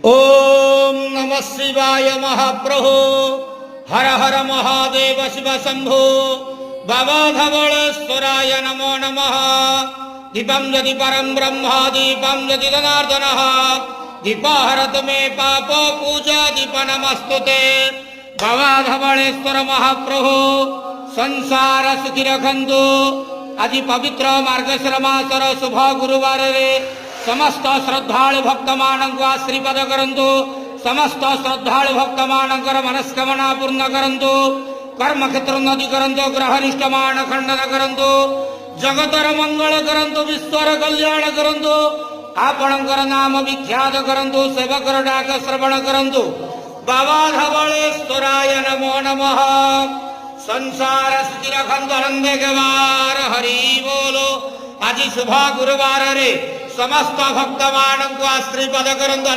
ओम नमः शिवाय महाप्रभु हर हर महादेव शिव शंभो बाबा धवलेश्वराय नमो नमः। दीपं यदि परं ब्रह्म दीपं यदि जनार्दनः दीपहरत मे पापो पूजा दीप नमस्तुते। बाबा धवलेश्वर महाप्रभु संसार सुखी रखंतु। आज पवित्र मार्गशीर मासर शुभ गुरुवार रे समस्त श्रद्धालु भक्त मानक आशीर्वाद करंतु। समस्त श्रद्धालु भक्त मानकर मनस्कामना पूर्ण करंतु। कर्म क्षेत्र उन्नति करंतु। ग्रहनिष्ठ मान खंडन करंतु। जगतर मंगल करंतु। विश्वर कल्याण करंतु। आपणकर नाम विख्यात करंतु। सेवकर डाक श्रवण करंतु। बाबा धवलेश्वराय नमो नमः। संसार स्थिर खंड आनंदे गवार हरि बोलो। आज शुभ गुरुवार रे समस्त भक्त मानक आशीर्वाद करंतु।